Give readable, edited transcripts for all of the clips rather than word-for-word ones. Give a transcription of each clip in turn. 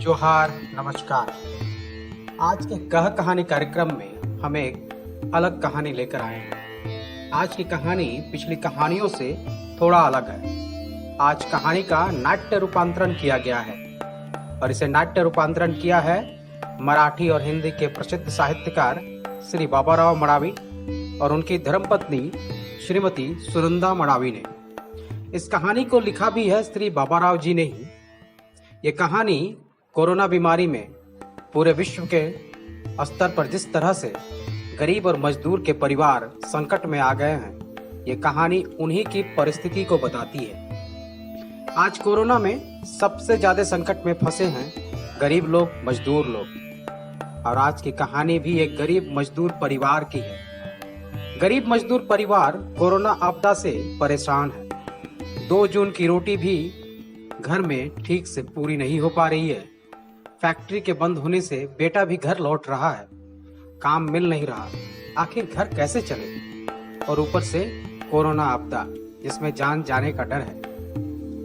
जोहार, नमस्कार। आज के कह कहानी कार्यक्रम में हम एक अलग कहानी लेकर आए हैं। आज की कहानी पिछली कहानियों से थोड़ा अलग है। आज कहानी का नाट्य रूपांतरण किया गया है और इसे नाट्य रूपांतरण किया है मराठी और हिंदी के प्रसिद्ध साहित्यकार श्री बाबाराव मडावी और उनकी धर्मपत्नी श्रीमती सुनंदा मडावी ने। इस कहानी को लिखा भी है श्री बाबाराव जी ने ही। ये कहानी कोरोना बीमारी में पूरे विश्व के स्तर पर जिस तरह से गरीब और मजदूर के परिवार संकट में आ गए हैं, ये कहानी उन्हीं की परिस्थिति को बताती है। आज कोरोना में सबसे ज्यादा संकट में फंसे हैं गरीब लोग, मजदूर लोग। और आज की कहानी भी एक गरीब मजदूर परिवार की है। गरीब मजदूर परिवार कोरोना आपदा से परेशान है। 2 जून की रोटी भी घर में ठीक से पूरी नहीं हो पा रही है। फैक्ट्री के बंद होने से बेटा भी घर लौट रहा है, काम मिल नहीं रहा। आखिर घर कैसे चले? और ऊपर से कोरोना आपदा जिसमें जान जाने का डर है।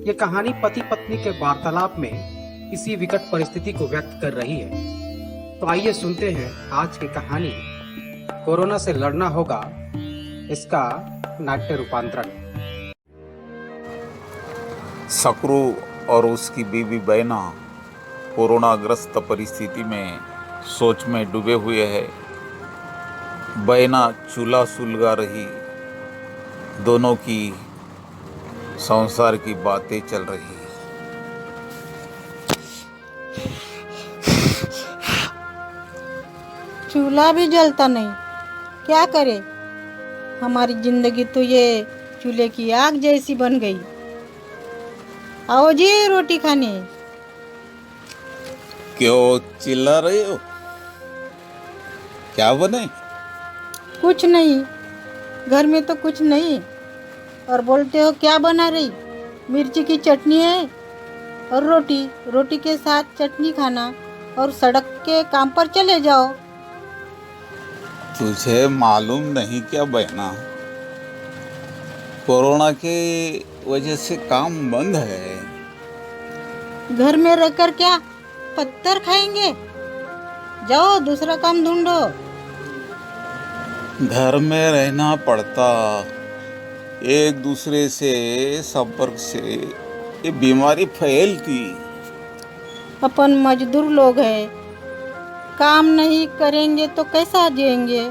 ये कहानी पति पत्नी के वार्तालाप में इसी विकट परिस्थिति को व्यक्त कर रही है। तो आइए सुनते हैं आज की कहानी, कोरोना से लड़ना होगा, इसका नाट्य रूपांतरण। सकरू और उसकी बीवी बैना कोरोनाग्रस्त परिस्थिति में सोच में डूबे हुए है। बैना चूल्हा सुलगा रही, दोनों की संसार की बातें चल रही। चूल्हा भी जलता नहीं, क्या करे? हमारी जिंदगी तो ये चूल्हे की आग जैसी बन गई। आओ जी रोटी खाने। क्यों चिल्ला रहे हो? क्या बने? कुछ नहीं, घर में तो कुछ नहीं। और बोलते हो क्या बना रही? मिर्ची की चटनी है और रोटी, रोटी के साथ चटनी खाना और सड़क के काम पर चले जाओ। तुझे मालूम नहीं क्या बहना, कोरोना के वजह से काम बंद है। घर में रहकर क्या पत्थर खाएंगे? जाओ दूसरा काम ढूंढो। घर में रहना पड़ता, एक दूसरे से संपर्क से ये बीमारी फैलती। अपन मजदूर लोग हैं, काम नहीं करेंगे तो कैसा जिएंगे?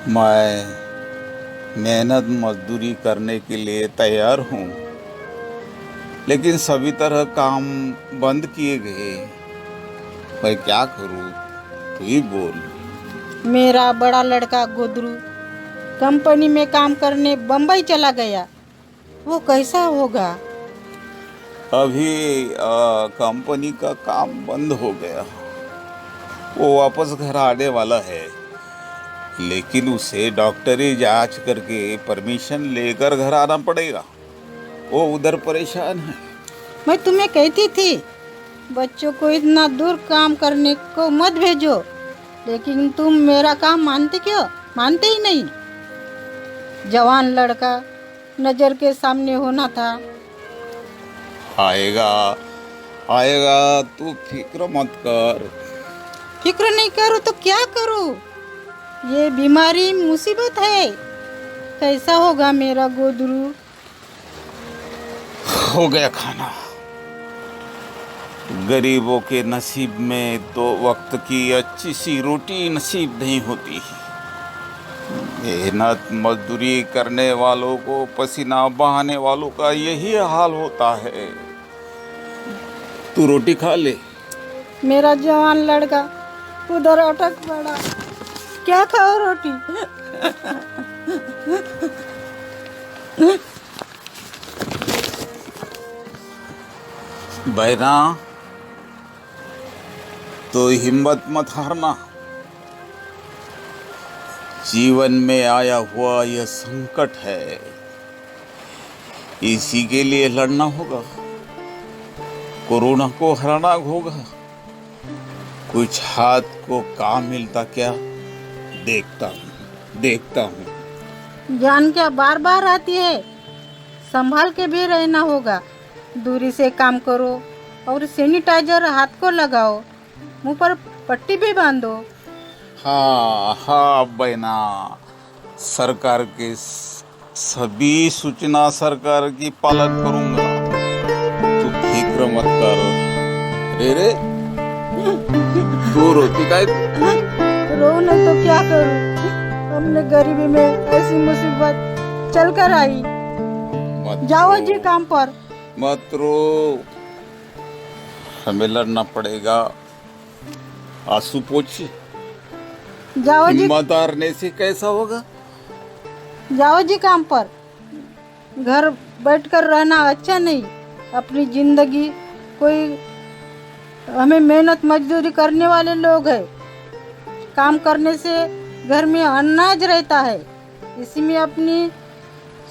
मैं मेहनत मजदूरी करने के लिए तैयार हूँ, लेकिन सभी तरह काम बंद किए गए। मैं क्या करूँ, तू ही बोल। मेरा बड़ा लड़का गोदरू कंपनी में काम करने बम्बई चला गया, वो कैसा होगा? अभी कंपनी का काम बंद हो गया, वो वापस घर आने वाला है, लेकिन उसे डॉक्टरी जांच करके परमिशन लेकर घर आना पड़ेगा। वो उधर परेशान है। मैं तुम्हें कहती थी बच्चों को इतना दूर काम करने को मत भेजो, लेकिन तुम मेरा काम मानते क्यों? मानते ही नहीं। जवान लड़का नजर के सामने होना था। आएगा आएगा, तू फिक्र मत कर। फिक्र नहीं करूँ तो क्या करूँ? ये बीमारी मुसीबत है, कैसा होगा मेरा गोदरू? हो गया खाना। गरीबों के नसीब में तो वक्त की अच्छी सी रोटी नसीब नहीं होती। मेहनत मजदूरी करने वालों को, पसीना बहाने वालों का यही हाल होता है। तू रोटी खा ले। मेरा जवान लड़का उधर अटक पड़ा, क्या खाओ रोटी? बहना, तो हिम्मत मत हारना। जीवन में आया हुआ यह संकट है, इसी के लिए लड़ना होगा। कोरोना को हराना होगा। कुछ हाथ को काम मिलता क्या? देखता हूँ। जान क्या बार बार आती है, संभाल के भी रहना होगा। दूरी से काम करो, और सैनिटाइजर हाथ को लगाओ, मुंह पर पट्टी भी बांधो। हाँ हाँ बहना, सरकार के सभी सूचना सरकार की पालन करूंगा, तू फिक्र मत कर। रे तू रोती काय? रो नहीं तो क्या करूं, हमने गरीबी में ऐसी मुसीबत चल कर आई। जाओ जी काम पर। मत रो, हमें लड़ना पड़ेगा। आंसू पोछी, जाओ जी, हिम्मत हारने से कैसा होगा? जाओ जी काम पर। घर बैठकर रहना अच्छा नहीं। अपनी जिंदगी कोई, हमें मेहनत मजदूरी करने वाले लोग हैं। काम करने से घर में अनाज रहता है, इसी में अपनी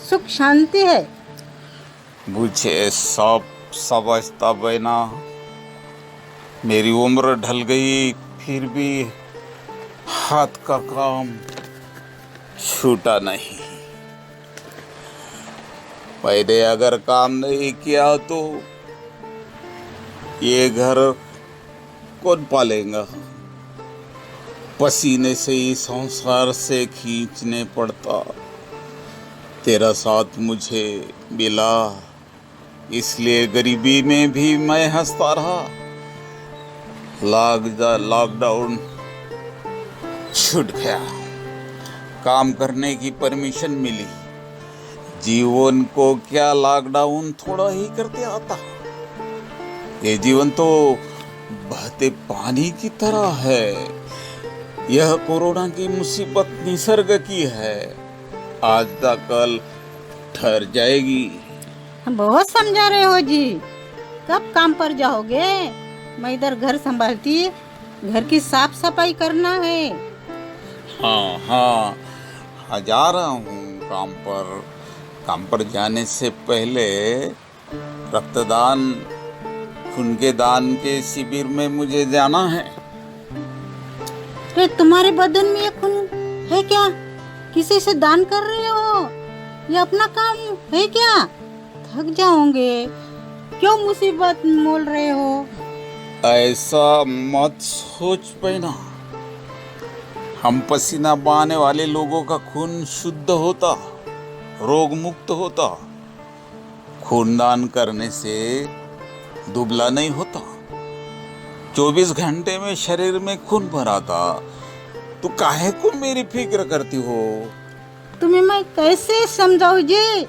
सुख शांति है। मुझे सब समझता बहना, मेरी उम्र ढल गई, फिर भी हाथ का काम छूटा नहीं। मैंने अगर काम नहीं किया तो ये घर कौन पालेगा? पसीने से ही संसार से खींचने पड़ता। तेरा साथ मुझे मिला, इसलिए गरीबी में भी मैं हंसता रहा। लॉकडाउन छूट गया, काम करने की परमिशन मिली। जीवन को क्या लॉकडाउन थोड़ा ही करते आता? ये जीवन तो बहते पानी की तरह है। यह कोरोना की मुसीबत निसर्ग की है, आज तक कल ठहर जाएगी। बहुत समझा रहे हो जी, कब काम पर जाओगे? मैं इधर घर संभालती, घर की साफ सफाई करना है। हाँ हाँ, जा रहा हूँ काम पर। काम पर जाने से पहले रक्तदान, खून के दान के शिविर में मुझे जाना है। अरे तुम्हारे बदन में ये खून है क्या? किसी से दान कर रहे हो? ये अपना काम है क्या? थक जाओगे, क्यों मुसीबत मोल रहे हो? ऐसा मत सोच पैना। हम पसीना बहाने वाले लोगों का खून शुद्ध होता, रोग मुक्त होता। खूनदान करने से दुबला नहीं होता, 24 घंटे में शरीर में खून भराता। तू काहे को मेरी फिक्र करती हो? तुम्हें मैं कैसे समझाऊं जी?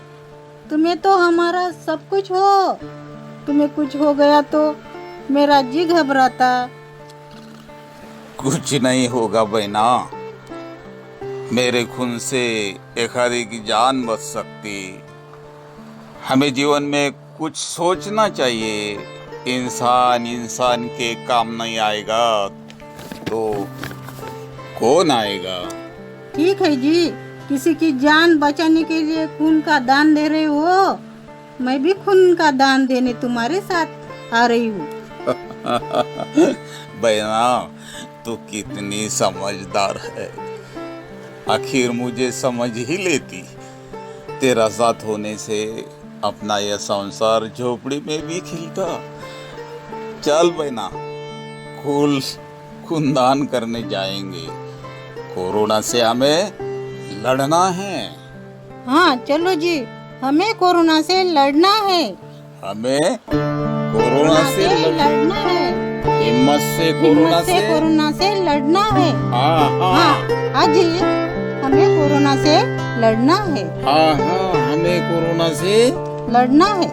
तुम्हें तो हमारा सब कुछ हो, तुम्हें कुछ हो गया तो मेरा जी घबराता। कुछ नहीं होगा बहना, मेरे खून से एक आदमी की जान बच सकती। हमें जीवन में कुछ सोचना चाहिए। इंसान के काम नहीं आएगा तो कौन आएगा? ठीक है जी, किसी की जान बचाने के लिए खून का दान दे रहे हो, मैं भी खून का दान देने तुम्हारे साथ आ रही हूँ। बहना, तू कितनी समझदार है, आखिर मुझे समझ ही लेती। तेरा साथ होने से अपना यह संसार झोपड़ी में भी खिलता। चल बहना, खूनदान करने जाएंगे। कोरोना से हमें लड़ना है। हाँ चलो जी, हमें कोरोना से लड़ना है। हमें कोरोना से लड़ना है। हिम्मत से कोरोना से लड़ना है। हाँ हाँ हाँ, आज ही हमें कोरोना से लड़ना है। हाँ हाँ, हमें कोरोना से लड़ना है।